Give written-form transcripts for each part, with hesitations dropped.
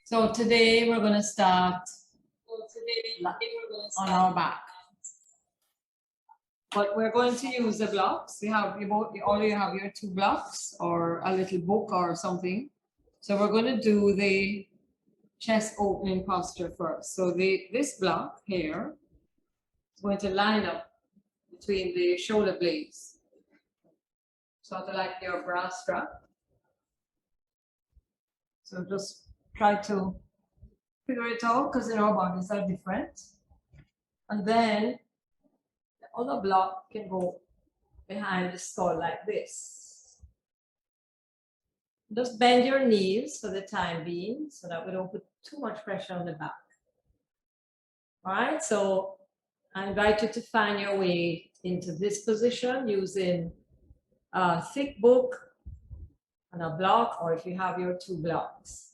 So today we're going to start on our back. But we're going to use the blocks. You already have your 2 blocks or a little book or something. So we're going to do the chest opening posture first. So this block here is going to line up between the shoulder blades, sort of like your bra strap. So just try to figure it out because our bodies are different. And then the other block can go behind the skull like this. Just bend your knees for the time being so that we don't put too much pressure on the back. All right, so I invite you to find your way into this position using a thick book and a block, or if you have your 2 blocks.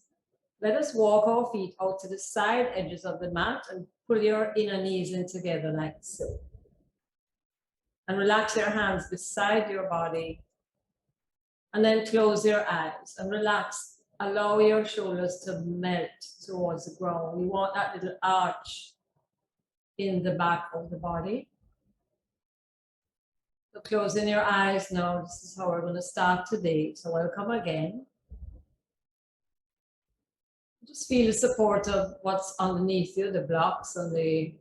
Let us walk our feet out to the side edges of the mat and pull your inner knees in together like so. And relax your hands beside your body. And then close your eyes and relax. Allow your shoulders to melt towards the ground. We want that little arch in the back of the body. So closing your eyes now. This is how we're going to start today. So welcome again. Just feel the support of what's underneath you, the blocks on the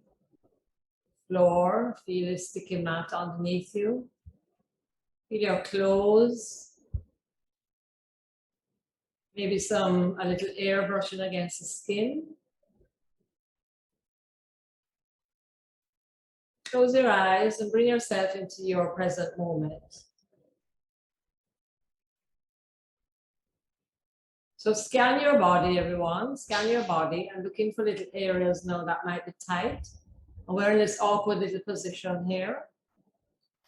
floor. Feel the sticky mat underneath you. Feel your clothes. Maybe a little air brushing against the skin. Close your eyes and bring yourself into your present moment. So scan your body, everyone. Scan your body. I'm looking for little areas now that might be tight. And we're in this awkward little position here.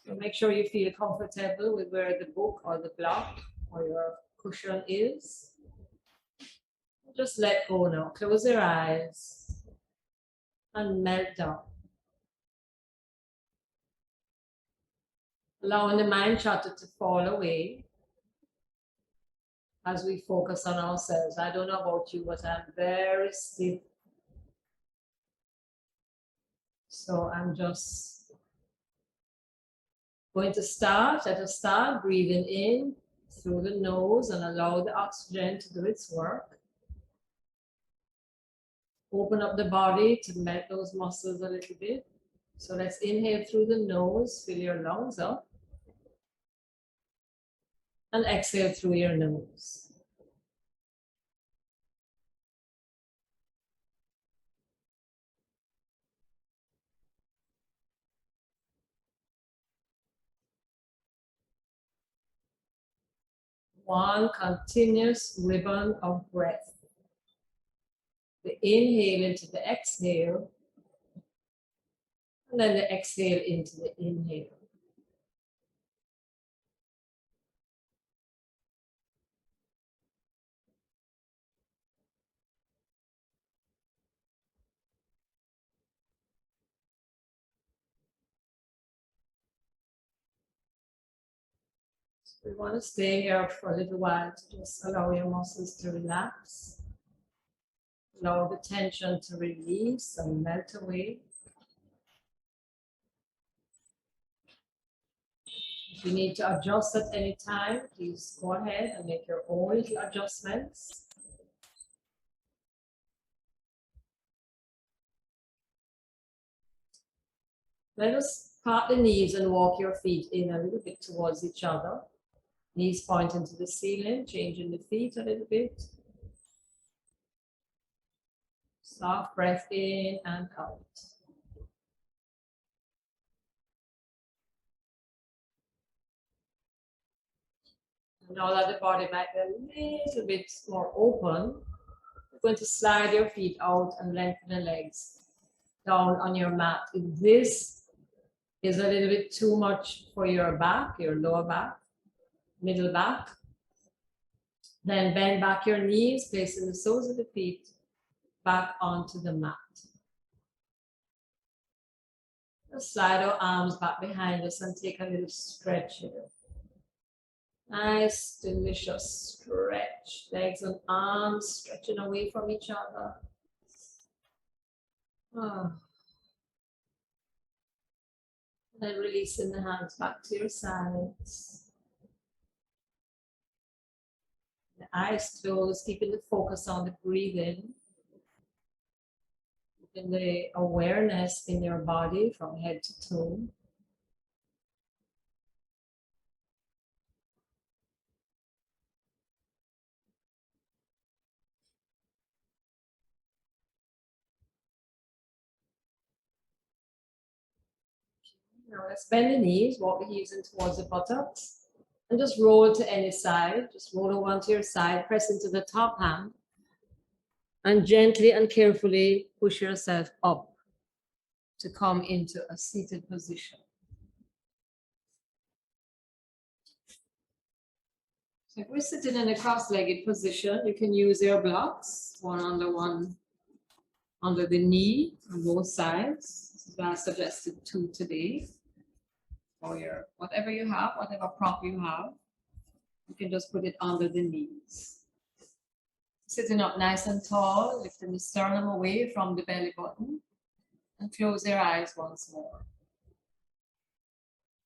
So make sure you feel comfortable with where the book or the block or your cushion is. Just let go now. Close your eyes and melt down. Allowing the mind chatter to fall away as we focus on ourselves. I don't know about you, but I'm very stiff. So I'm just going to start. Let us start breathing in through the nose and allow the oxygen to do its work. Open up the body to melt those muscles a little bit. So let's inhale through the nose, fill your lungs up. And exhale through your nose. One continuous ribbon of breath. The inhale into the exhale, and then the exhale into the inhale. We want to stay here for a little while to just allow your muscles to relax. Allow the tension to release and melt away. If you need to adjust at any time, please go ahead and make your own little adjustments. Let us part the knees and walk your feet in a little bit towards each other. Knees pointing to the ceiling, changing the feet a little bit. Soft breath in and out. Now that the body might be a little bit more open, you're going to slide your feet out and lengthen the legs down on your mat. If this is a little bit too much for your back, your lower back, middle back, then bend back your knees, placing the soles of the feet back onto the mat. Just slide our arms back behind us and take a little stretch here. Nice, delicious stretch. Legs and arms stretching away from each other. Oh. Then releasing the hands back to your sides. The eyes closed, keeping the focus on the breathing. Keeping the awareness in your body from head to toe. Now let's bend the knees, walk the heels in towards the buttocks. And just roll to any side. Just roll over onto your side, press into the top hand. And gently and carefully push yourself up to come into a seated position. So if we're sitting in a cross-legged position, you can use your blocks, one under the knee on both sides. This is why I suggested 2 today. Or your whatever you have, whatever prop you have, you can just put it under the knees. Sitting up nice and tall, lifting the sternum away from the belly button, and close your eyes once more.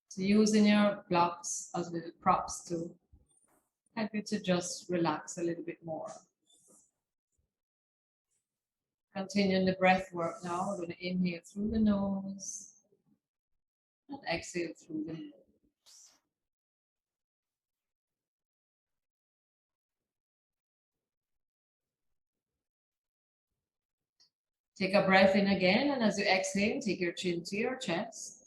So using your blocks as little props to help you to just relax a little bit more. Continuing the breath work now. We're going to inhale through the nose and exhale through the nose. Take a breath in again, and as you exhale, take your chin to your chest.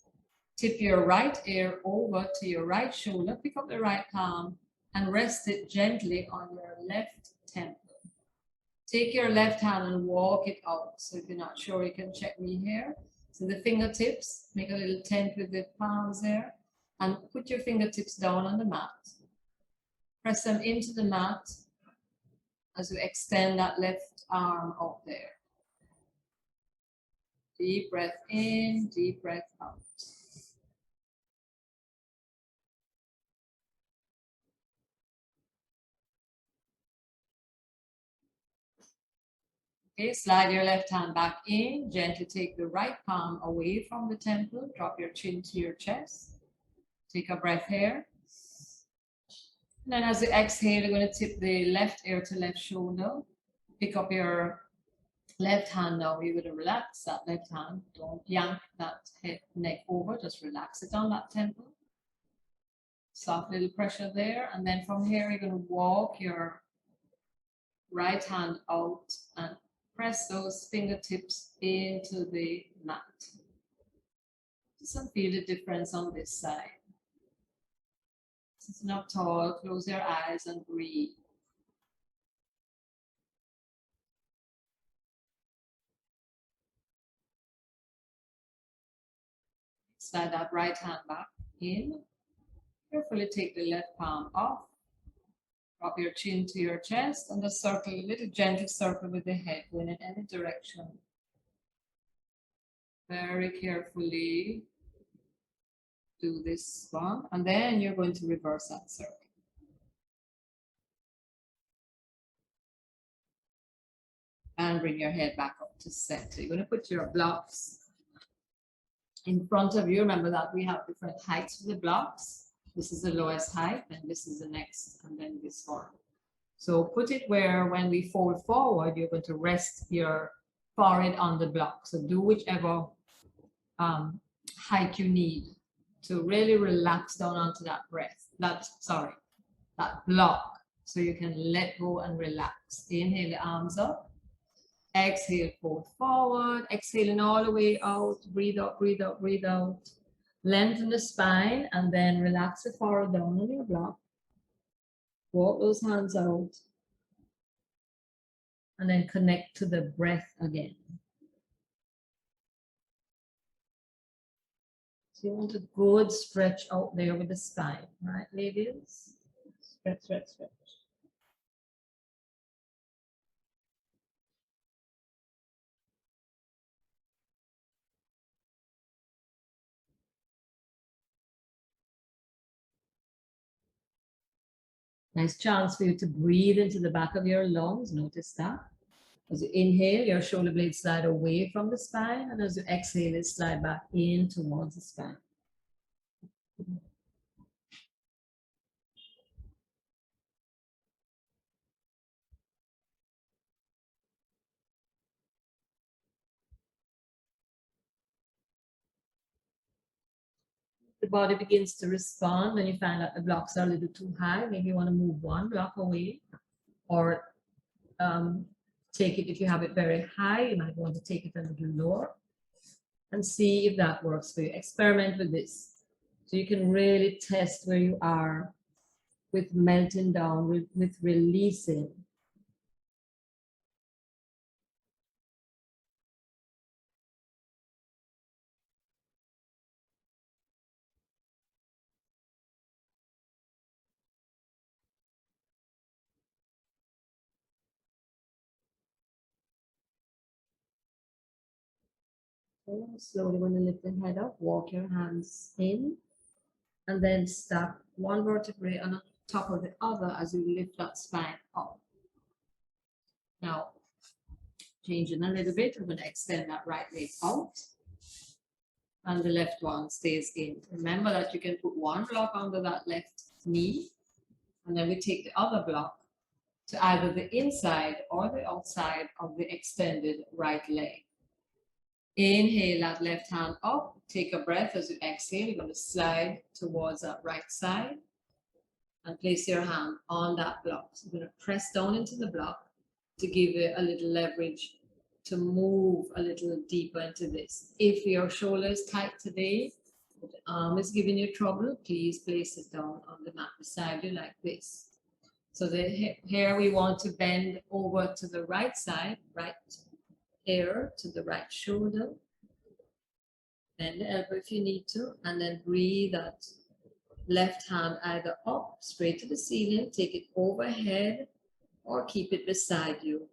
Tip your right ear over to your right shoulder, pick up the right palm, and rest it gently on your left temple. Take your left hand and walk it out. So if you're not sure, you can check me here. So the fingertips, make a little tent with the palms there, and put your fingertips down on the mat. Press them into the mat as you extend that left arm out there. Deep breath in, deep breath out. Okay, slide your left hand back in, gently take the right palm away from the temple, drop your chin to your chest. Take a breath here. And then as you exhale, you're going to tip the left ear to left shoulder. Pick up your left hand now. You're going to relax that left hand. Don't yank that head, neck over, just relax it on that temple. Soft little pressure there. And then from here, you're going to walk your right hand out and press those fingertips into the mat. Just feel the difference on this side. Sitting up tall, close your eyes and breathe. Slide that right hand back in. Carefully take the left palm off. Drop your chin to your chest and just circle, a little gentle circle with the head going in any direction. Very carefully do this one, and then you're going to reverse that circle. And bring your head back up to center. You're going to put your blocks in front of you. Remember that we have different heights for the blocks. This is the lowest height, and this is the next, and then this one. So put it where when we fold forward, you're going to rest your forehead on the block. So do whichever height you need to really relax down onto that breath. That block. So you can let go and relax. Inhale the arms up. Exhale, fold forward. Exhaling all the way out. Breathe out, breathe out, breathe out. Lengthen the spine and then relax the forehead down on your block. Walk those hands out. And then connect to the breath again. So you want a good stretch out there with the spine, right, ladies? Stretch, stretch, stretch. Nice chance for you to breathe into the back of your lungs. Notice that. As you inhale, your shoulder blades slide away from the spine, and as you exhale, they slide back in towards the spine. The body begins to respond when you find that the blocks are a little too high. Maybe you want to move one block away, or take it, if you have it very high, you might want to take it a little lower and see if that works for you. Experiment with this. So you can really test where you are with melting down, with releasing. Okay, slowly, when you lift the head up, walk your hands in, and then stack one vertebrae on top of the other as you lift that spine up. Now, changing a little bit, we're going to extend that right leg out, and the left one stays in. Remember that you can put one block under that left knee, and then we take the other block to either the inside or the outside of the extended right leg. Inhale that left hand up, take a breath. As you exhale, you're going to slide towards that right side and place your hand on that block. So you're going to press down into the block to give it a little leverage to move a little deeper into this. If your shoulder is tight today, if the arm is giving you trouble, please place it down on the mat beside you like this. So here we want to bend over to the right side, right here to the right shoulder. Bend the elbow if you need to, and then breathe that left hand either up, straight to the ceiling, take it overhead, or keep it beside you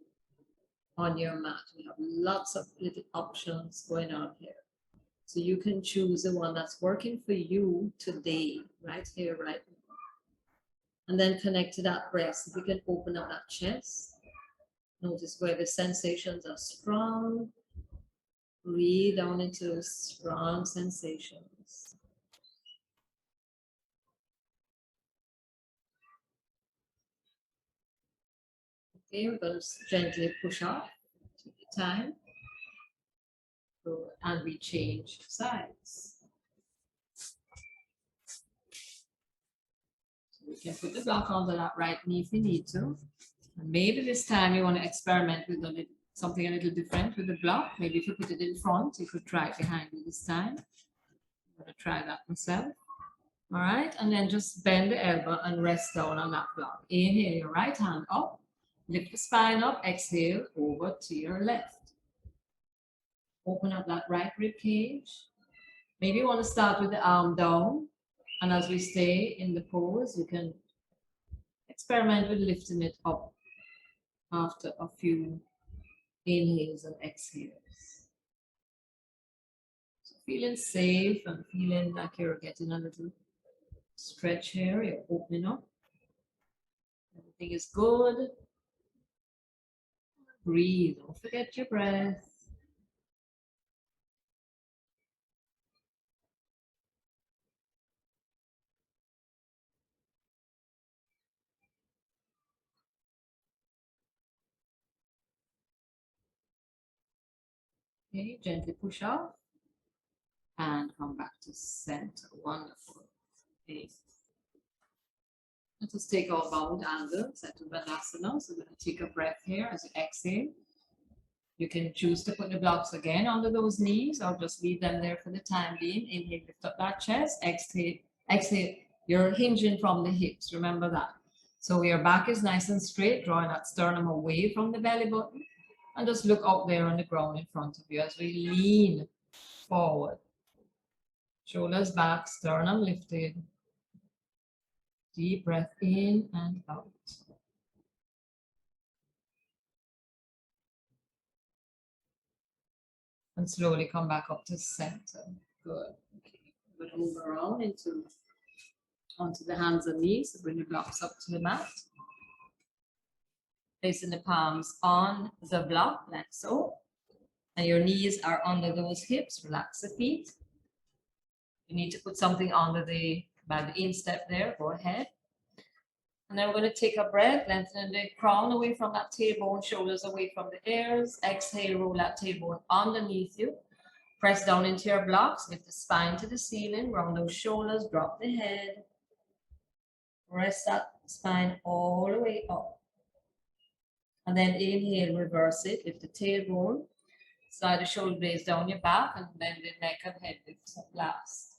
on your mat. We have lots of little options going on here. So you can choose the one that's working for you today, right here, right now. And then connect to that breast. If you can open up that chest, notice where the sensations are strong. Breathe down into strong sensations. Okay, we're going to gently push off. Take your time. And we change sides. So we can put the block onto that right knee if you need to. And maybe this time you want to experiment with something a little different with the block. Maybe if you put it in front, you could try it behind you this time. I'm going to try that myself. All right, and then just bend the elbow and rest down on that block. Inhale your right hand up, lift the spine up, exhale over to your left. Open up that right rib cage. Maybe you want to start with the arm down, and as we stay in the pose, you can experiment with lifting it up after a few inhales and exhales. So feeling safe and feeling like you're getting a little stretch here, you're opening up. Everything is good. Breathe, don't forget your breath. Okay, gently push off and come back to center. Wonderful. Okay. Let us take our bound angle, Bandhasana. So we're going to take a breath here as you exhale. You can choose to put the blocks again under those knees or just leave them there for the time being. Inhale, lift up that chest. Exhale, exhale. You're hinging from the hips. Remember that. So your back is nice and straight, drawing that sternum away from the belly button. And just look out there on the ground in front of you as we lean forward. Shoulders back, sternum lifted. Deep breath in and out. And slowly come back up to center. Good. Okay. We're going to move around into onto the hands and knees. So bring the blocks up to the mat. Placing the palms on the block like so. And your knees are under those hips. Relax the feet. You need to put something under by the instep there. Go ahead. And then we're going to take a breath, lengthen the crown away from that tailbone, shoulders away from the ears. Exhale, roll that tailbone underneath you. Press down into your blocks, lift the spine to the ceiling, round those shoulders, drop the head. Rest that spine all the way up. And then inhale, reverse it, lift the tailbone, slide the shoulder blades down your back, and then the neck and head lifts up last.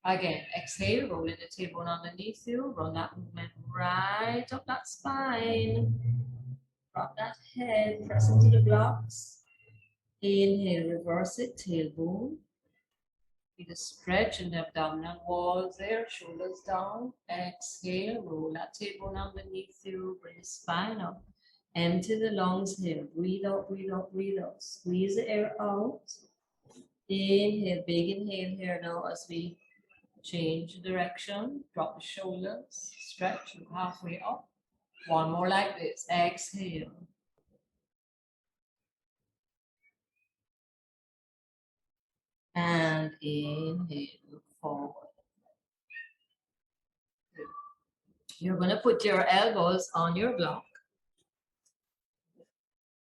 Again, exhale, rolling the tailbone underneath you, run that movement right up that spine. Drop that head, press into the blocks. Inhale, reverse it, tailbone. Feel the stretch in the abdominal walls there, shoulders down. Exhale, roll that tailbone underneath you, bring the spine up. Empty the lungs here. Breathe out, breathe out, breathe out. Squeeze the air out. Inhale, big inhale here now as we change direction. Drop the shoulders, stretch, look halfway up. One more like this. Exhale. And inhale, look forward. Good. You're going to put your elbows on your block.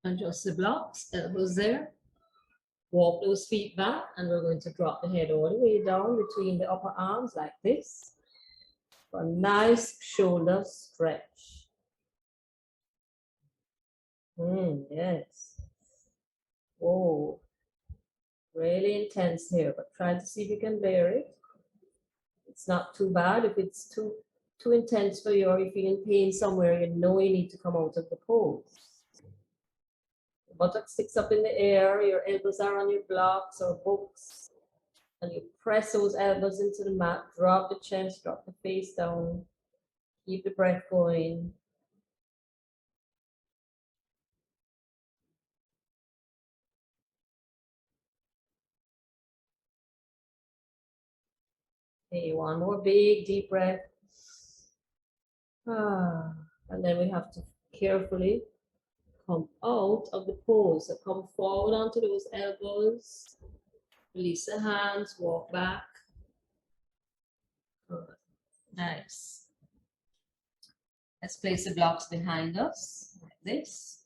Adjust the blocks, elbows there. Walk those feet back, and we're going to drop the head all the way down between the upper arms like this. For a nice shoulder stretch. Yes. Oh, really intense here, but try to see if you can bear it. It's not too bad. If it's too intense for you, or you feel in pain somewhere, you know you need to come out of the pose. The buttock sticks up in the air, your elbows are on your blocks or books, and you press those elbows into the mat, drop the chest, drop the face down, keep the breath going. Okay, one more big deep breath. And then we have to carefully come out of the pose. So come forward onto those elbows. Release the hands, walk back. Good. Nice. Let's place the blocks behind us, like this.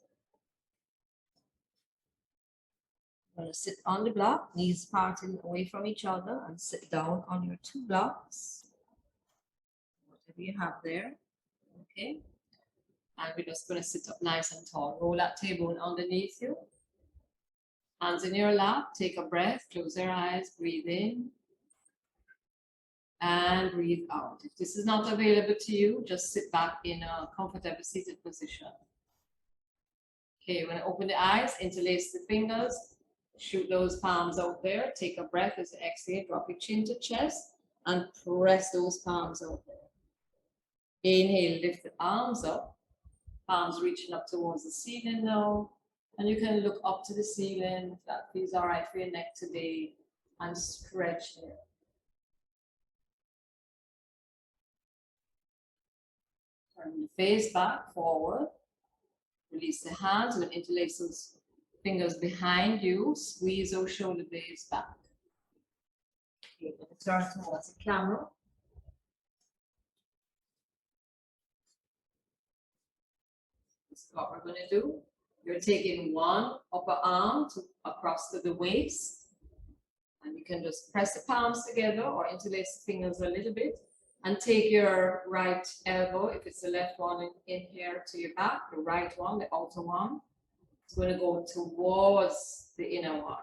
We're going to sit on the block, knees parting away from each other, and sit down on your two blocks. Whatever you have there. Okay. And we're just going to sit up nice and tall. Roll that tailbone underneath you. Hands in your lap. Take a breath. Close your eyes. Breathe in. And breathe out. If this is not available to you, just sit back in a comfortable seated position. Okay, you're going to open the eyes, interlace the fingers, shoot those palms out there. Take a breath as you exhale. Drop your chin to chest and press those palms out there. Inhale, lift the arms up. Palms reaching up towards the ceiling now. And you can look up to the ceiling if that feels all right for your neck today, and stretch here. Turn the face back, forward. Release the hands. We'll interlace those fingers behind you. Squeeze those shoulder blades back. Okay, turn towards the camera. This is what we're going to do. You're taking one upper arm across to the waist. And you can just press the palms together or interlace the fingers a little bit. And take your right elbow, if it's the left one, in here to your back. The right one, the outer one, it's going to go towards the inner one.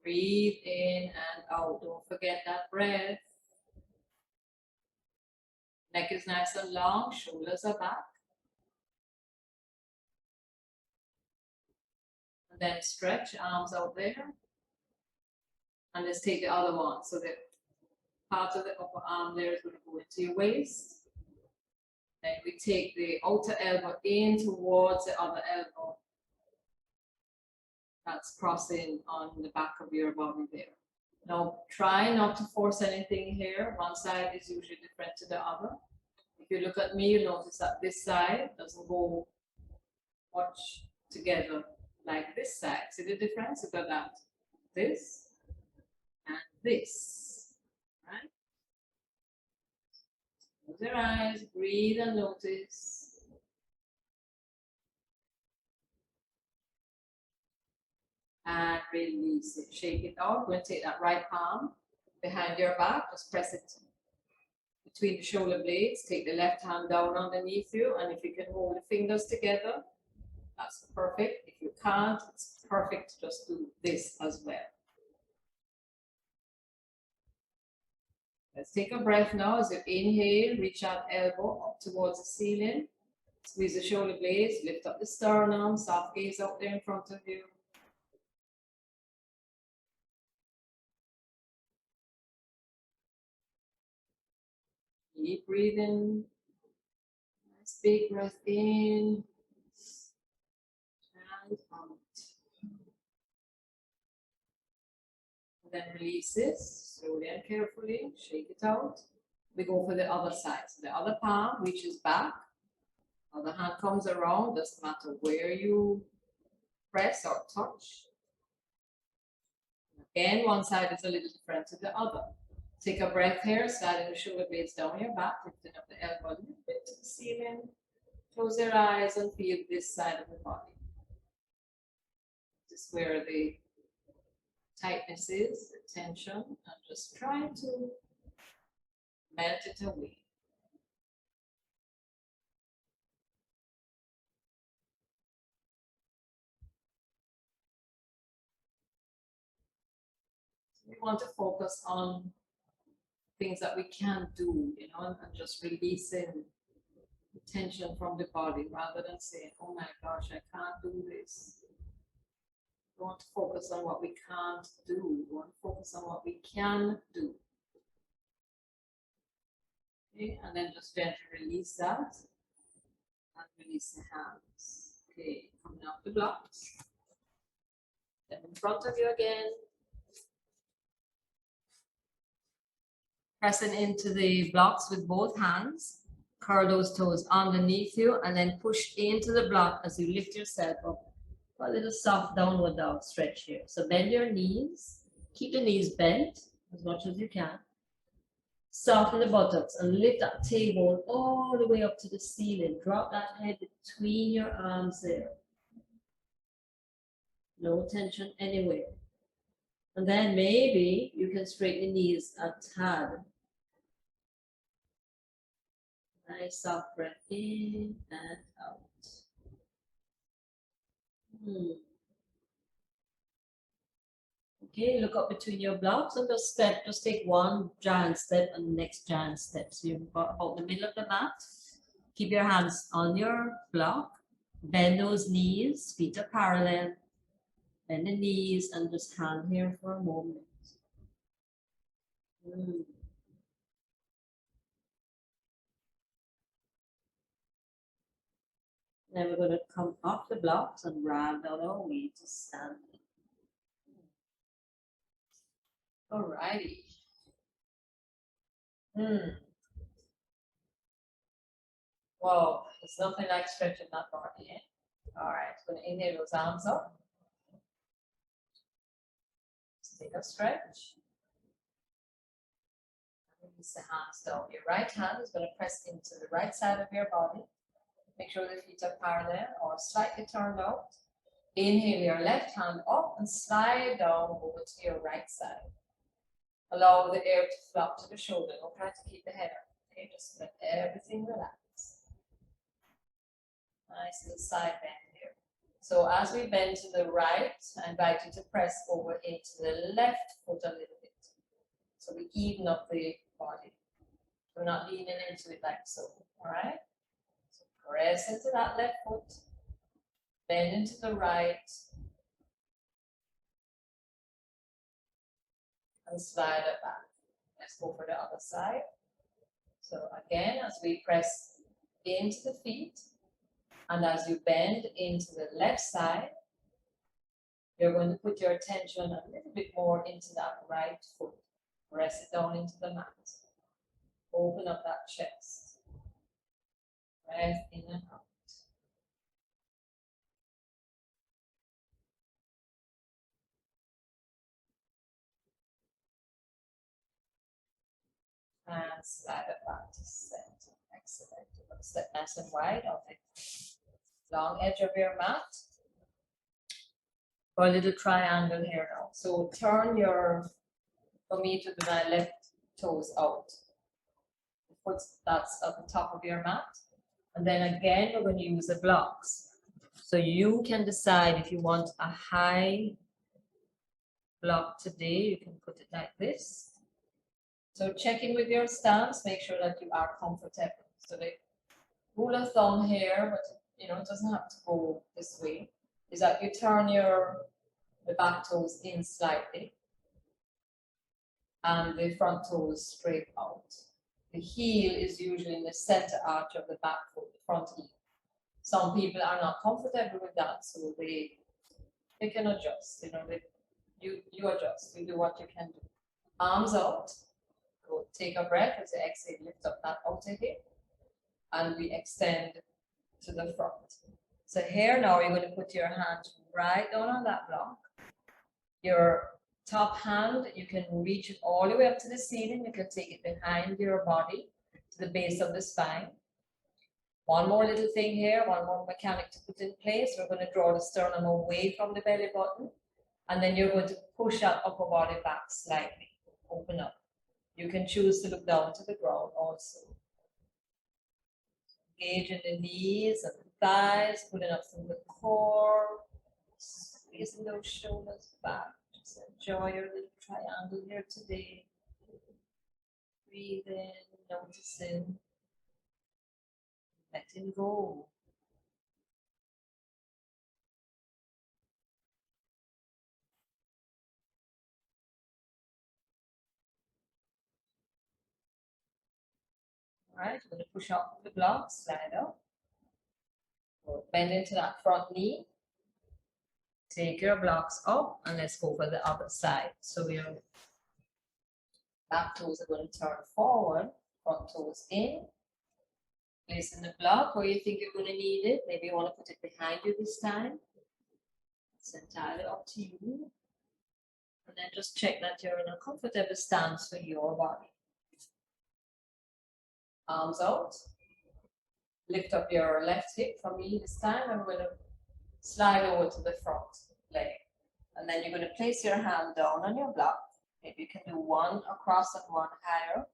Breathe in and out. Don't forget that breath. Neck is nice and long, shoulders are back. And then stretch, arms out there. And let's take the other one. So the part of the upper arm there is going to go into your waist. Then we take the outer elbow in towards the other elbow. That's crossing on the back of your body there. Now try not to force anything here. One side is usually different to the other. If you look at me, you notice that this side doesn't go much together like this side. See the difference? You got that this and this, right? Close your eyes, breathe and notice. And release it. Shake it out. We're going to take that right palm behind your back. Just press it between the shoulder blades. Take the left hand down underneath you. And if you can hold the fingers together, that's perfect. If you can't, it's perfect to just do this as well. Let's take a breath now. As you inhale, reach out elbow up towards the ceiling. Squeeze the shoulder blades, lift up the sternum, soft gaze out there in front of you. Keep breathing. Nice big breath in and out. And then release this slowly and carefully. Shake it out. We go for the other side. So the other palm reaches back. Other hand comes around. Doesn't matter where you press or touch. Again, one side is a little different to the other. Take a breath here, sliding the shoulder blades down your back, lifting up the elbow a little bit to the ceiling. Close your eyes and feel this side of the body. This is where the tightness is, the tension, and just try to melt it away. We want to focus on things that we can do, you know, and just releasing the tension from the body rather than saying, oh my gosh, I can't do this. We want to focus on what we can't do. We want to focus on what we can do. Okay, and then just gently release that and release the hands. Okay, coming out the blocks. Then in front of you again. Pressing into the blocks with both hands. Curl those toes underneath you and then push into the block as you lift yourself up. A little soft downward dog stretch here. So bend your knees. Keep the knees bent as much as you can. Soften the buttocks and lift that tailbone all the way up to the ceiling. Drop that head between your arms there. No tension anywhere. And then maybe you can straighten the knees a tad. Nice soft breath in and out. Okay, look up between your blocks and just take one giant step and the next giant step. So you're about the middle of the mat. Keep your hands on your block. Bend those knees, feet are parallel. Bend the knees and just hang here for a moment. Then we're going to come off the blocks and ragdoll our way to standing. Alrighty. Whoa, there's nothing like stretching that body, eh? Alright, going to inhale those arms up. Just take a stretch. Release the hands down. Your right hand is going to press into the right side of your body. Make sure the feet are parallel or slightly turned out. Inhale your left hand up and slide down over to your right side. Allow the air to flop to the shoulder. Don't try to keep the head up. Okay, just let everything relax. Nice little side bend here. So as we bend to the right, I invite you to press over into the left foot a little bit. So we even up the body. We're not leaning into it like so. All right? So press into that left foot. Bend into the right. And slide it back. Let's go for the other side. So again, as we press into the feet, and as you bend into the left side, You're going to put your attention a little bit more into that right foot. Press it down into the mat. Open up that chest. Breath in and out. And slide it back to center. Excellent. You're going to step nice and wide on the long edge of your mat. For a little triangle here now. So turn your, for me to do my left toes out. The foot that's at the top of your mat. And then again, we're going to use the blocks. So you can decide if you want a high block today, you can put it like this. So check in with your stance, make sure that you are comfortable. So the rule of thumb here, but you know, it doesn't have to go this way, is that you turn the back toes in slightly and the front toes straight out. The heel is usually in the center arch of the back foot, the front heel. Some people are not comfortable with that, so they can adjust. You know, you adjust. You do what you can do. Arms out. Go take a breath as you exhale. Lift up that outer hip, and we extend to the front. So here now you're going to put your hand right down on that block. Your top hand, you can reach it all the way up to the ceiling. You can take it behind your body to the base of the spine. One more little thing here, one more mechanic to put in place. We're going to draw the sternum away from the belly button, and then you're going to push that upper body back slightly. Open up. You can choose to look down to the ground also. Engage in the knees and the thighs, pulling up from the core, squeezing those shoulders back. Just enjoy your little triangle here today. Breathe in, noticing. Letting go. All right, we're going to push up the block, slide up. Bend into that front knee. Take your blocks up and let's go for the other side. So your back toes are going to turn forward, front toes in. Place in the block where you think you're going to need it. Maybe you want to put it behind you this time. It's entirely up to you. And then just check that you're in a comfortable stance for your body. Arms out. Lift up your left hip for me this time. I'm going to slide over to the front leg. And then you're going to place your hand down on your block. Maybe you can do one across and one higher.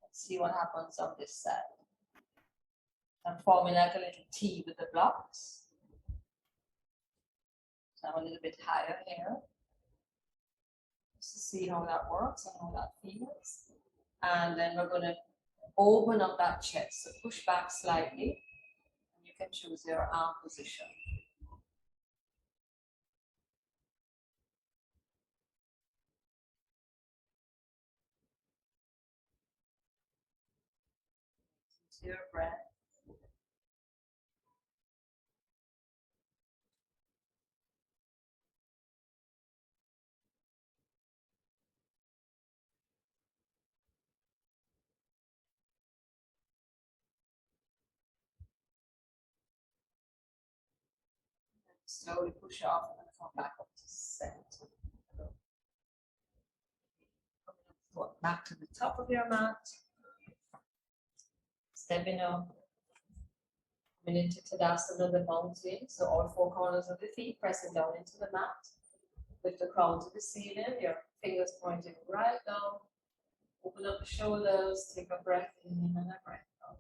Let's see what happens on this side. I'm forming like a little T with the blocks. So I'm a little bit higher here. Just to see how that works and how that feels. And then we're going to open up that chest. So push back slightly. And you can choose your arm position. Into your breath. Slowly push off and come back up to center. Back to the top of your mat. Stepping up. Coming into Tadasana, the mountain. So all four corners of the feet pressing down into the mat. Lift the crown to the ceiling. Your fingers pointing right down. Open up the shoulders. Take a breath in and a breath out.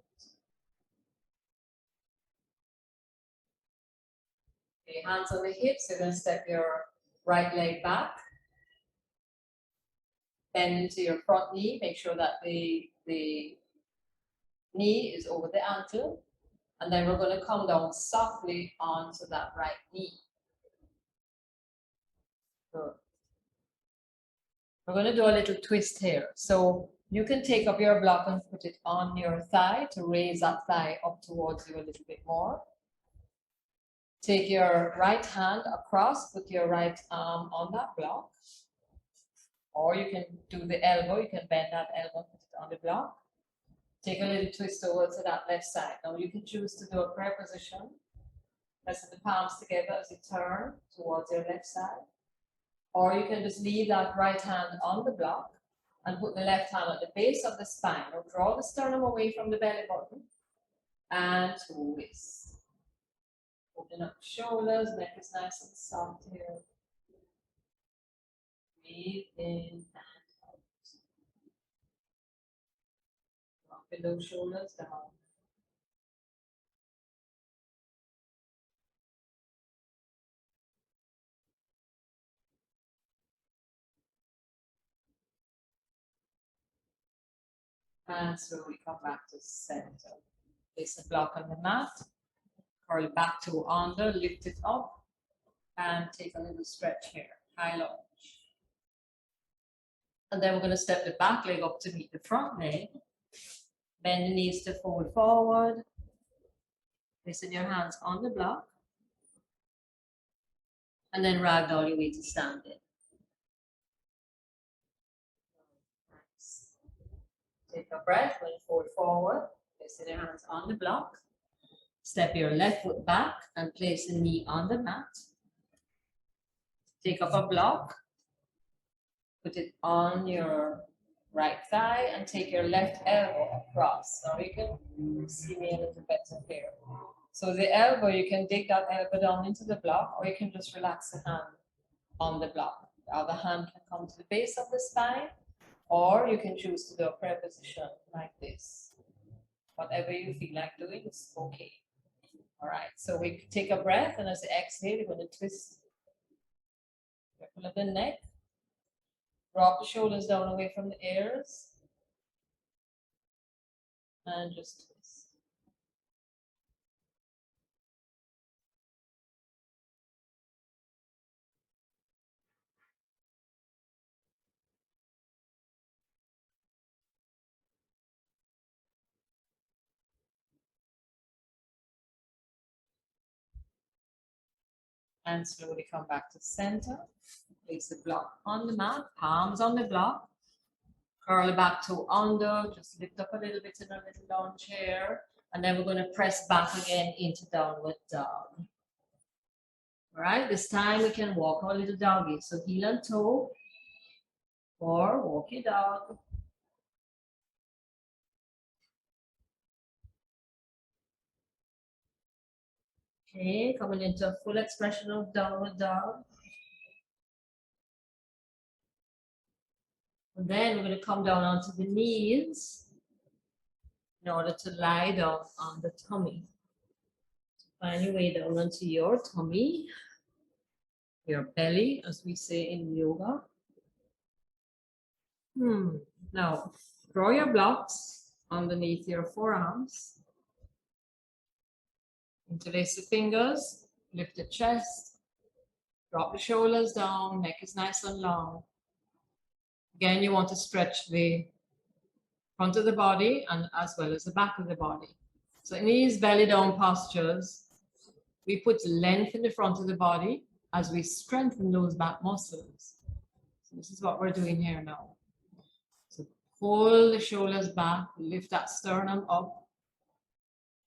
Okay, hands on the hips. You're going to step your right leg back. Bend into your front knee. Make sure that the knee is over the ankle. And then we're going to come down softly onto that right knee. Good. We're going to do a little twist here. So you can take up your block and put it on your thigh to raise that thigh up towards you a little bit more. Take your right hand across, put your right arm on that block. Or you can do the elbow, you can bend that elbow, put it on the block. Take a little twist over to that left side. Now you can choose to do a prayer position. Press the palms together as you turn towards your left side. Or you can just leave that right hand on the block and put the left hand at the base of the spine. Now draw the sternum away from the belly button and twist. Open up shoulders, neck is nice and soft here. Breathe in and out. Drop below shoulders down. And slowly come back to center. Place the block on the mat. Curl back to under, lift it up. And take a little stretch here. High lunge. And then we're going to step the back leg up to meet the front leg. Bend the knees to fold forward. Placing your hands on the block. And then ragdoll your way to standing. Nice. Take a breath, when you fold forward. Placing your hands on the block. Step your left foot back and place the knee on the mat. Take up a block. Put it on your right thigh and take your left elbow across. Now you can see me a little better here. So the elbow, you can dig that elbow down into the block, or you can just relax the hand on the block. The other hand can come to the base of the spine, or you can choose to do a prayer position like this. Whatever you feel like doing is okay. All right, so we take a breath, and as you exhale, you're going to twist the the neck. Drop the shoulders down away from the ears. And just twist. And slowly come back to center. Place the block on the mat, palms on the block. Curl back to under, just lift up a little bit in a little lunge here. And then we're going to press back again into downward dog. All right, this time we can walk our little doggy. So heel and toe, or walkie dog. Okay, coming into a full expression of downward dog. And then we're going to come down onto the knees in order to lie down on the tummy. So find your way down onto your tummy, your belly, as we say in yoga. Now, draw your blocks underneath your forearms. Interlace the fingers, lift the chest, drop the shoulders down, neck is nice and long. Again, you want to stretch the front of the body and as well as the back of the body. So in these belly down postures, we put length in the front of the body as we strengthen those back muscles. So this is what we're doing here now. So pull the shoulders back, lift that sternum up.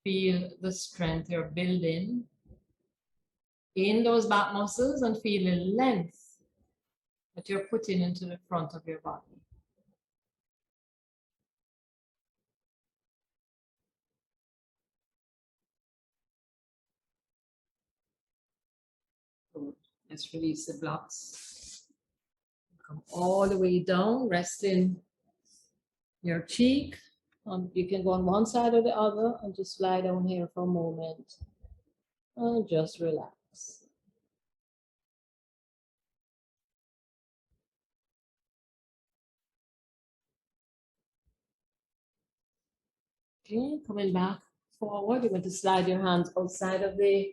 Feel the strength you're building in those back muscles and feel the length that you're putting into the front of your body. Good. Let's release the blocks. Come all the way down, resting your cheek. You can go on one side or the other and just lie down here for a moment and just relax. Okay, coming back forward, you're going to slide your hands outside of the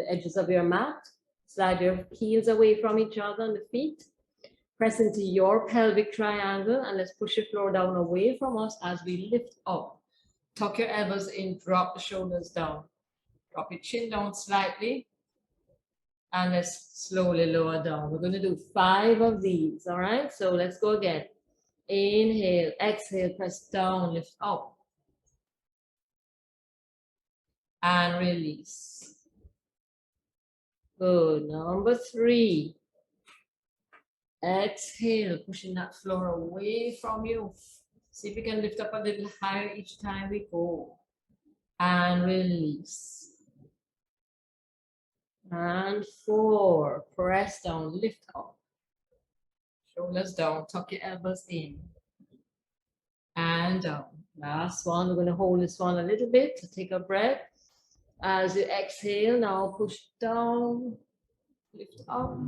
edges of your mat. Slide your heels away from each other on the feet. Press into your pelvic triangle and let's push the floor down away from us as we lift up. Tuck your elbows in, drop the shoulders down. Drop your chin down slightly. And let's slowly lower down. We're going to do 5 of these, all right? So let's go again. Inhale, exhale, press down, lift up. And release. Good. Number 3. Exhale, pushing that floor away from you. See if you can lift up a little higher each time we go. And release. And 4. Press down, lift up. Shoulders down, tuck your elbows in. And down. Last one, we're going to hold this one a little bit to take a breath. As you exhale, now push down, lift up.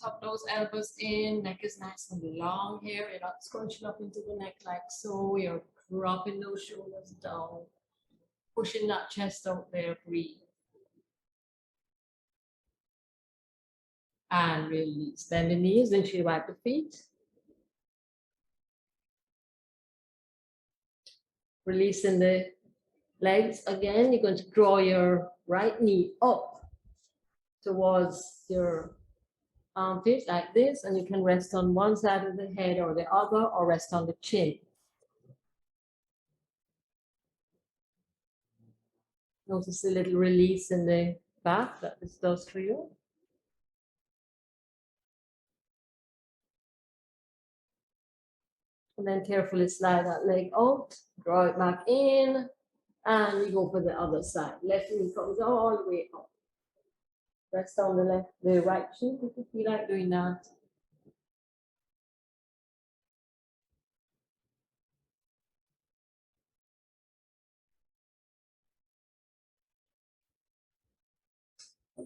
Tuck those elbows in, neck is nice and long here. You're not scrunching up into the neck like so. You're dropping those shoulders down, pushing that chest out there, breathe. And release. Bend the knees, then she wipe the feet. Releasing the legs again. You're going to draw your right knee up towards your armpit like this, and you can rest on one side of the head or the other, or rest on the chin. Notice a little release in the back that this does for you. And then carefully slide that leg out, draw it back in, and we go for the other side. Left knee comes all the way up. Rest on the right cheek if you feel like doing that.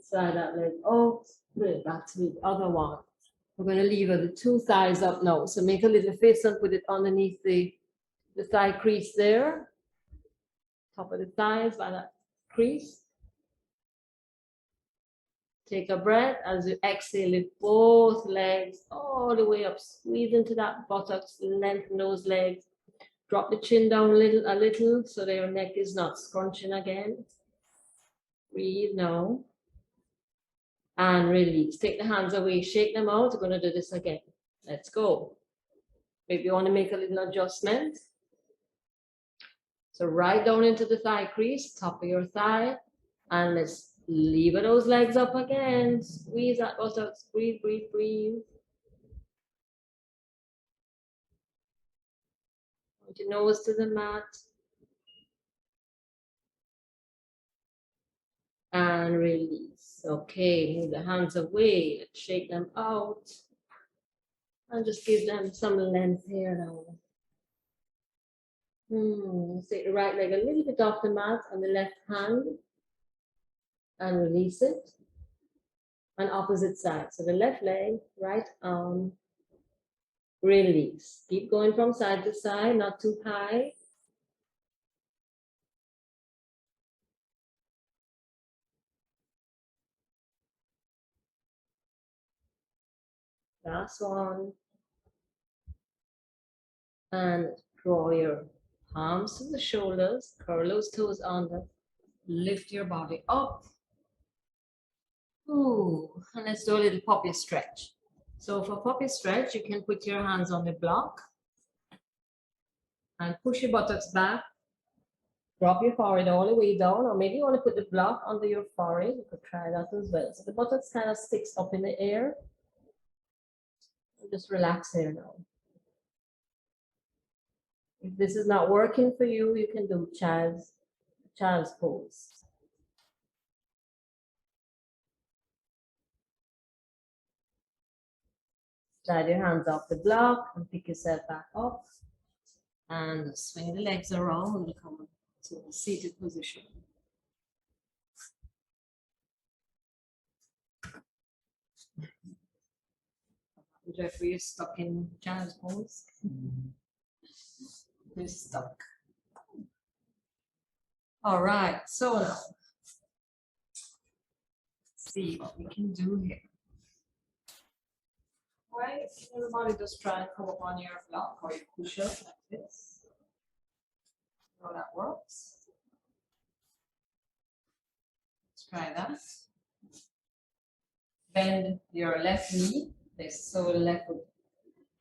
Slide that leg out, put it back to the other one. We're going to lever the 2 thighs up now. So make a little fist and put it underneath the thigh crease there. Top of the thighs by that crease. Take a breath. As you exhale, lift both legs all the way up. Squeeze into that buttocks, lengthen those legs. Drop the chin down a little so that your neck is not scrunching again. Breathe now. And release. Take the hands away, shake them out. We're going to do this again. Let's go. Maybe you want to make a little adjustment. So right down into the thigh crease, top of your thigh. And let's lever those legs up again. Squeeze that buttocks. Breathe, breathe, breathe. Point your nose to the mat. And release. Okay, move the hands away. Let's shake them out. And just give them some length here now. Take the right leg a little bit off the mat and the left hand. And release it. And opposite side. So the left leg, right arm, release. Keep going from side to side, not too high. Last one. And draw your palms to the shoulders, curl those toes under, lift your body up. Ooh, and let's do a little puppy stretch. So for puppy stretch, you can put your hands on the block and push your buttocks back. Drop your forehead all the way down, or maybe you want to put the block under your forehead. You could try that as well. So the buttocks kind of sticks up in the air. Just relax here now. If this is not working for you, you can do child's pose. Slide your hands off the block and pick yourself back up. And swing the legs around and come to a seated position. Jeffrey, you're stuck in child's pose. You're stuck. All right, so now, let's see what we can do here. All right, everybody just try and come up on your block or your cushion like this. How that works. Try that. Bend your left knee, this sole left foot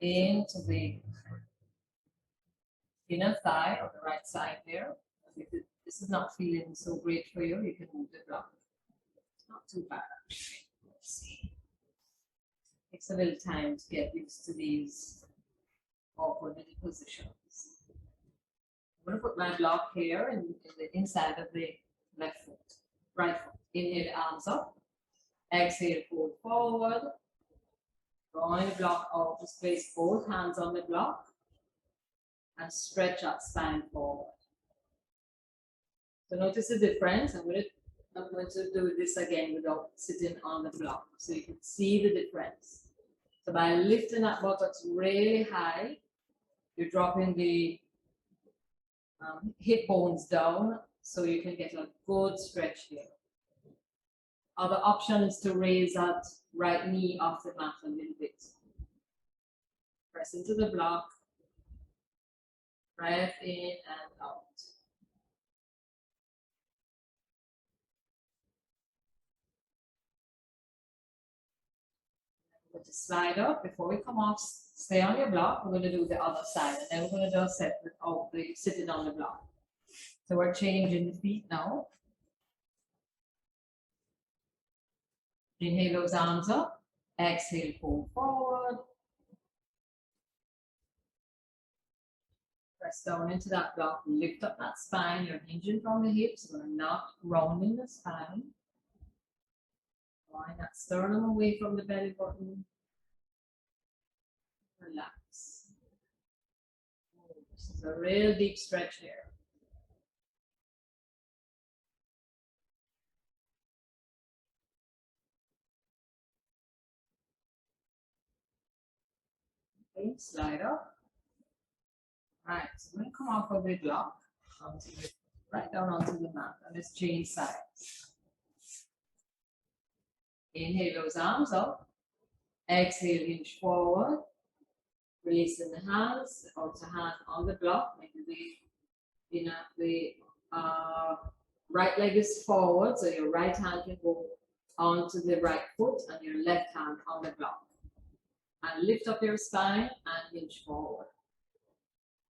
into the inner thigh or the right side there. If this is not feeling so great for you, you can move the block. It's not too bad actually. Let's see. Takes a little time to get used to these awkward little positions. I'm going to put my block here in the inside of the left foot, right foot. Inhale, arms up. Exhale, fold forward. Drawing the block out. Just place both hands on the block and stretch that spine forward. So notice the difference. I'm going to do this again without sitting on the block so you can see the difference. So by lifting that buttocks really high, you're dropping the hip bones down so you can get a good stretch here. Other option is to raise that right knee off the mat a little bit. Press into the block, breath in and out. We're going to slide up. Before we come off, stay on your block. We're going to do the other side, and then we're going to do a set of the sitting on the block. So we're changing the feet now. Inhale those arms up. Exhale, fold forward. Press down into that block. Lift up that spine. You're hinging from the hips. We're not rounding the spine. Drawing that sternum away from the belly button. Relax. This is a real deep stretch here. Okay, slide up. Right, so I'm going to come off of the block right down onto the mat, and let's change sides. Inhale those arms up. Exhale, hinge forward. Releasing the hands, also hand on the block. Maybe the right leg is forward, so your right hand can go onto the right foot and your left hand on the block. And lift up your spine and hinge forward.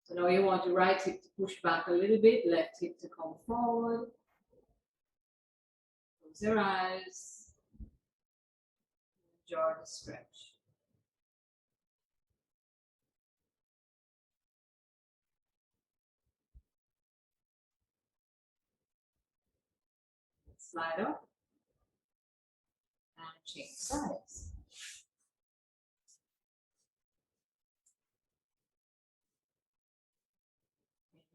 So now you want your right hip to push back a little bit, left hip to come forward. Close your eyes. Enjoy the stretch. Slide up and change sides.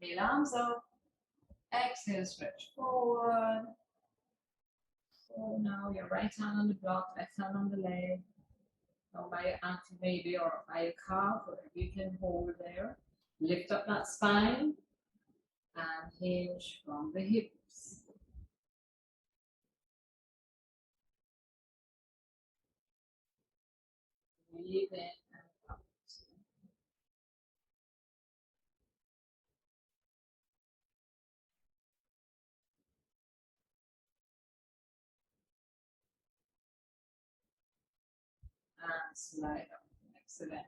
Inhale, arms up. Exhale, stretch forward. So now your right hand on the block, left hand on the leg. Or by your ankle maybe, or by your calf, whatever you can hold there. Lift up that spine and hinge from the hips. Breathe in and out. And slide up. Excellent.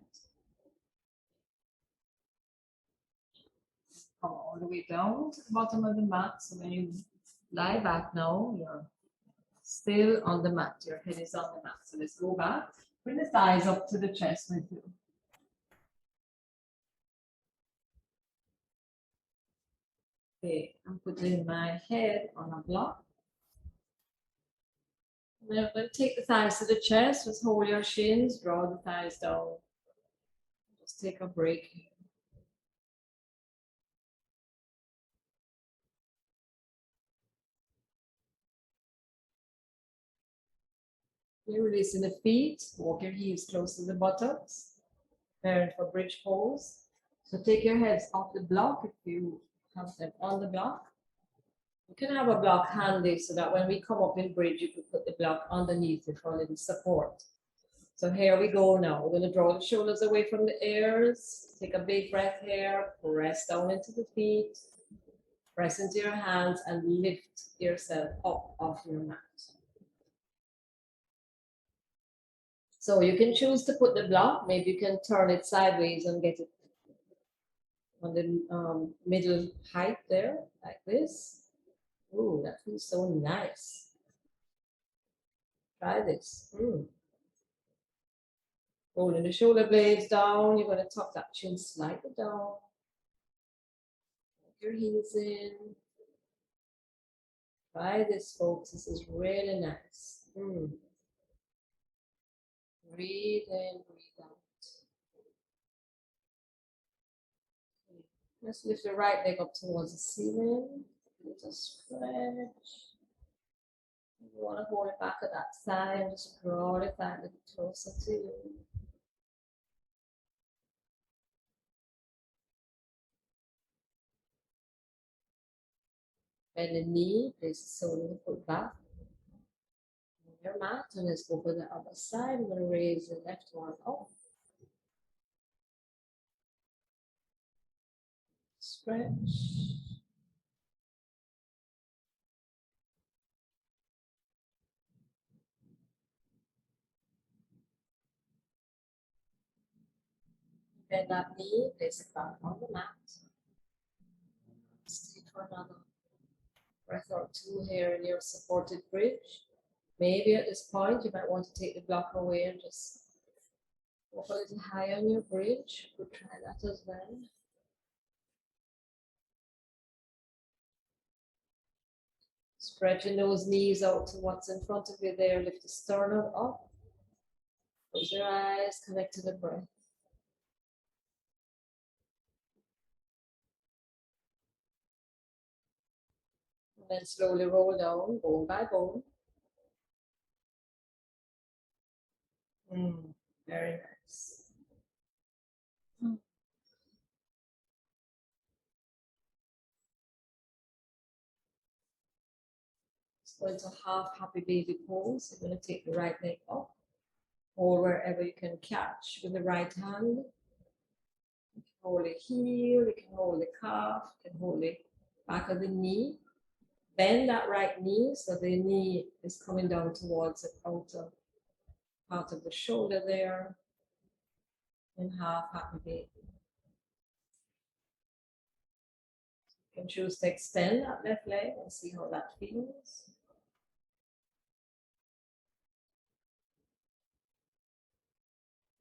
Come all the way down to the bottom of the mat. So when you lie back now, you're still on the mat. Your head is on the mat. So let's go back. Bring the thighs up to the chest with you. Okay, I'm putting my head on a block. Now I'm going to take the thighs to the chest. Just hold your shins, draw the thighs down. Just take a break. You're releasing the feet, walk your heels close to the buttocks. Preparing for bridge pose. So take your heads off the block if you have them on the block. You can have a block handy so that when we come up in bridge, you can put the block underneath it for a little support. So here we go now. We're going to draw the shoulders away from the ears. Take a big breath here. Press down into the feet. Press into your hands and lift yourself up off your mat. So you can choose to put the block. Maybe you can turn it sideways and get it on the middle height there, like this. Ooh, that feels so nice. Try this. Rolling the shoulder blades down. You're going to tuck that chin slightly down. Your heels in. Try this, folks. This is really nice. Breathe in, breathe out. Let's lift the right leg up towards the ceiling. Just stretch. You want to hold it back at that side and just draw it back a little closer to you. Bend the knee, place the sole of the foot back on your mat, and let's go for the other side. We're going to raise the left arm up. Stretch. Bend that knee, place it back on the mat. Stay for another breath or two here in your supported bridge. Maybe at this point you might want to take the block away and just walk a little higher on your bridge. We'll try that as well. Stretching those knees out to what's in front of you there. Lift the sternum up. Close your eyes, connect to the breath. And then slowly roll down, bone by bone. Very nice. Let's go into half happy baby pose. You're going to take the right leg up, or wherever you can catch with the right hand. You can hold the heel, you can hold the calf, you can hold the back of the knee. Bend that right knee so the knee is coming down towards the outer part of the shoulder there. In half happy baby. You can choose to extend that left leg and see how that feels.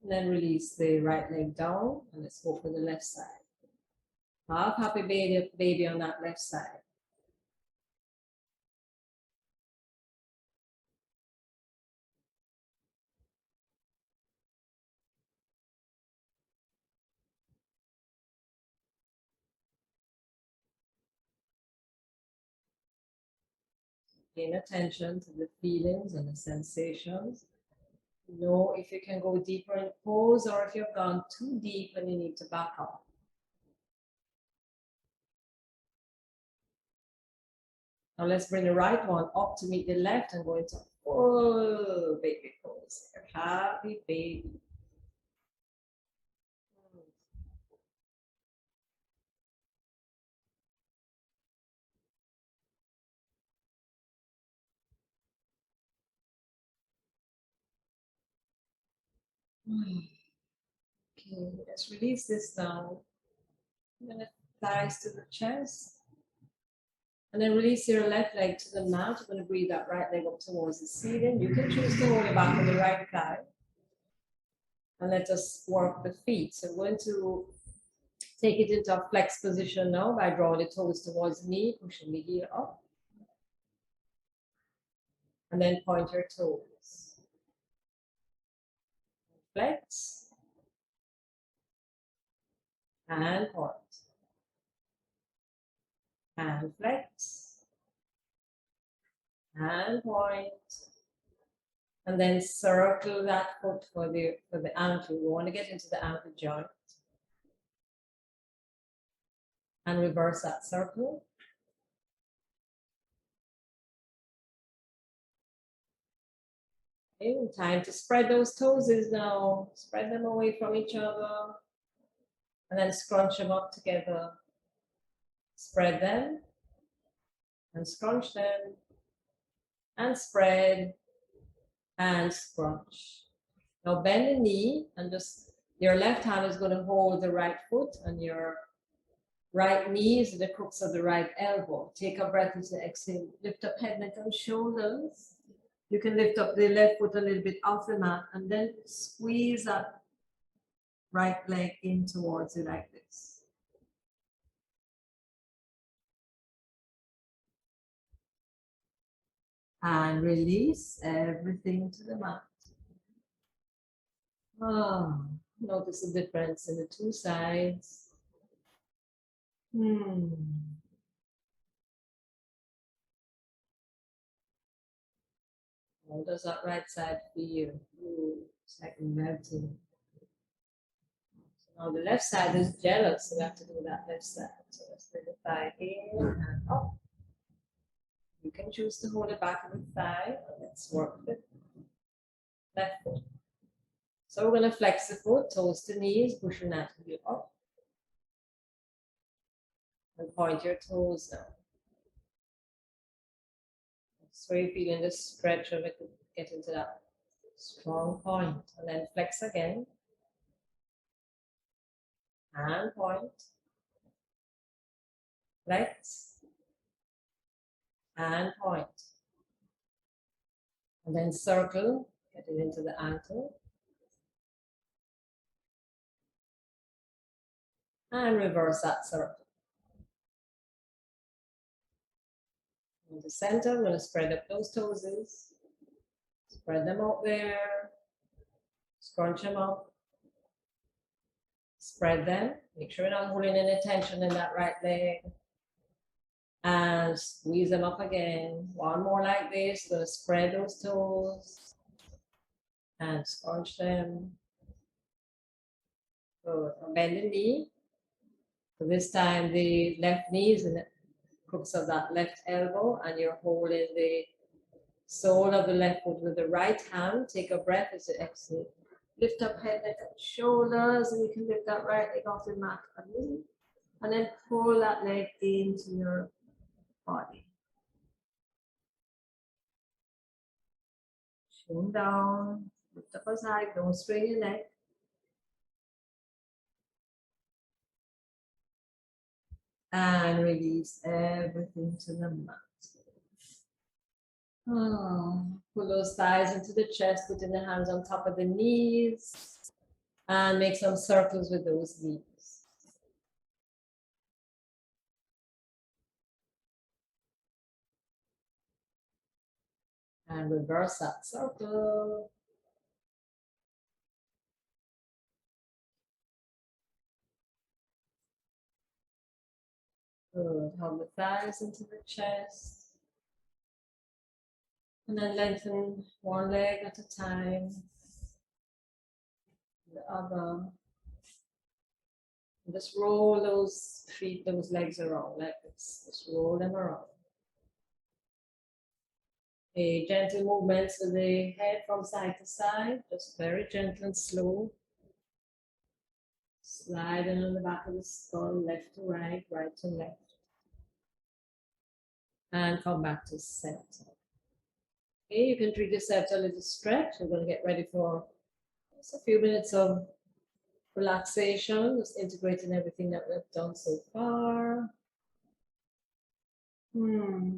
And then release the right leg down and let's go for the left side. Half happy baby on that left side. Paying attention to the feelings and the sensations. Know if you can go deeper in pose or if you've gone too deep and you need to back up. Now let's bring the right one up to meet the left and go into full baby pose. Happy baby. Okay, let's release this down. I'm going to thighs to the chest. And then release your left leg to the mat. You're going to breathe that right leg up towards the ceiling. You can choose to hold it back on the right thigh. And let us work the feet. So we're going to take it into a flex position now by drawing the toes towards the knee, pushing the heel up. And then point your toes. Flex. And point. And flex. And point. And then circle that foot for the ankle. We want to get into the ankle joint. And reverse that circle. Okay, time to spread those toes now. Spread them away from each other. And then scrunch them up together. Spread them. and scrunch them, and spread and scrunch. Now bend the knee and just, your left hand is going to hold the right foot and your right knee is the crooks of the right elbow. Take a breath as you exhale. Lift up head, neck, and shoulders. You can lift up the left foot a little bit off the mat and then squeeze that right leg in towards you like this. And release everything to the mat. Oh, notice the difference in the two sides. How does that right side feel? Ooh, it's like melting. Now the left side is jealous, so we have to do that left side. So let's bring the thigh in and up. You can choose to hold it back in the thigh. Let's work with left foot. So we're going to flex the foot, toes to knees, pushing that heel up. And point your toes down. So you're feeling the stretch of it to get into that strong point. And then flex again. And point. Flex. And point. And then circle, get it into the ankle. And reverse that circle. In the center, I'm going to spread up those toesies. Spread them out there. Scrunch them up. Spread them. Make sure you're not holding any tension in that right leg. And squeeze them up again. One more like this. Going to spread those toes. And scrunch them. Good. Bend the knee. So this time the left knee is in the crooks of that left elbow, and you're holding the sole of the left foot with the right hand. Take a breath as you exhale. Lift up head, neck, and shoulders, and you can lift that right leg off the mat a little. And then pull that leg into your body. Chin down, lift up as high, don't strain your neck. And release everything to the mat. Oh, pull those thighs into the chest, putting the hands on top of the knees. And make some circles with those knees. And reverse that circle. Good. Hug the thighs into the chest. And then lengthen one leg at a time. The other. And just roll those feet, those legs around like this. Just roll them around. A gentle movements with the head from side to side, just very gentle and slow. Sliding on the back of the skull, left to right, right to left. And come back to center. Okay, you can treat yourself to a little stretch. We're going to get ready for just a few minutes of relaxation, just integrating everything that we've done so far.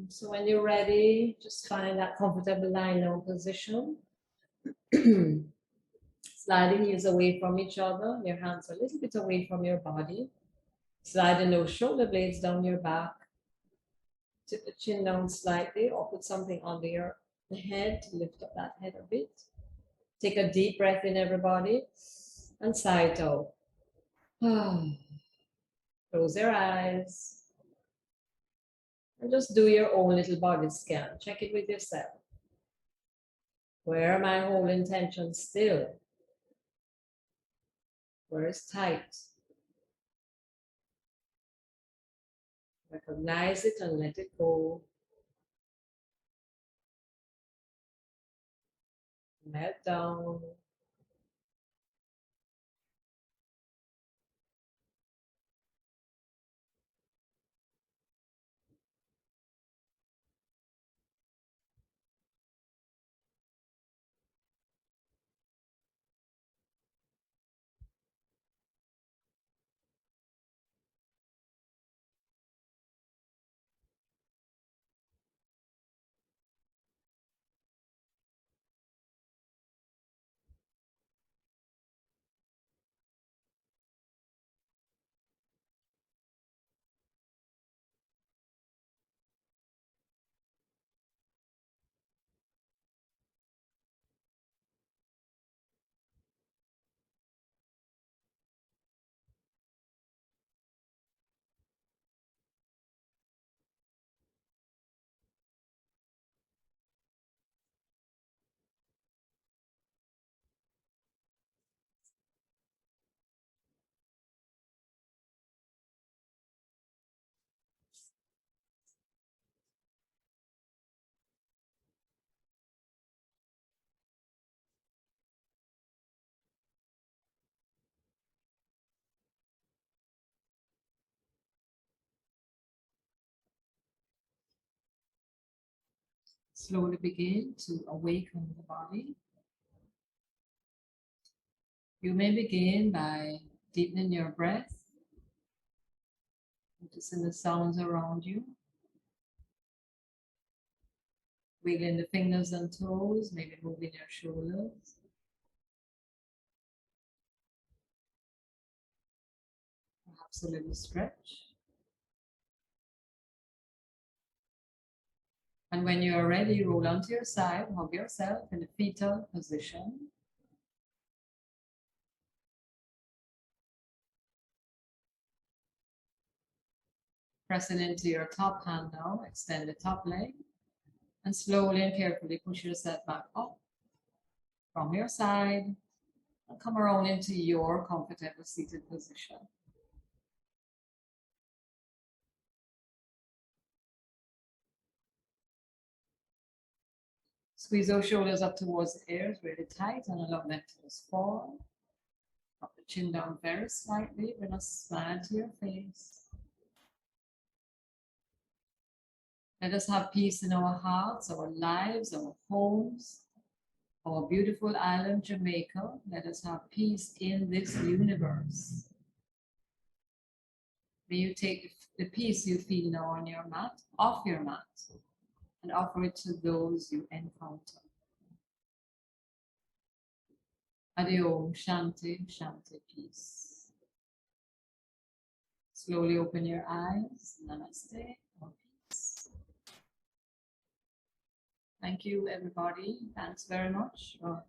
So when you're ready, just find that comfortable lying down position. Sliding heels away from each other. Your hands are a little bit away from your body. Sliding those shoulder blades down your back. Tip the chin down slightly or put something under your head to lift up that head a bit. Take a deep breath in, everybody, and sigh it out. Close your eyes. And just do your own little body scan. Check it with yourself. Where am I holding tension still? Where is tight? Recognize it and let it go. Melt down. slowly begin to awaken the body. You may begin by deepening your breath, noticing the sounds around you, wiggling the fingers and toes, maybe moving your shoulders. Perhaps a little stretch. And when you are ready, roll onto your side, hug yourself in a fetal position. Pressing into your top hand now, extend the top leg, and slowly and carefully push yourself back up from your side and come around into your comfortable seated position. Squeeze those shoulders up towards the ears really tight and allow them to just fall. Drop the chin down very slightly, bring a smile to your face. Let us have peace in our hearts, our lives, our homes, our beautiful island, Jamaica. Let us have peace in this universe. May you take the peace you feel now on your mat, off your mat, and offer it to those you encounter. Adios, Shanti, Shanti, peace. Slowly open your eyes. Namaste, or peace. Thank you, everybody. Thanks very much for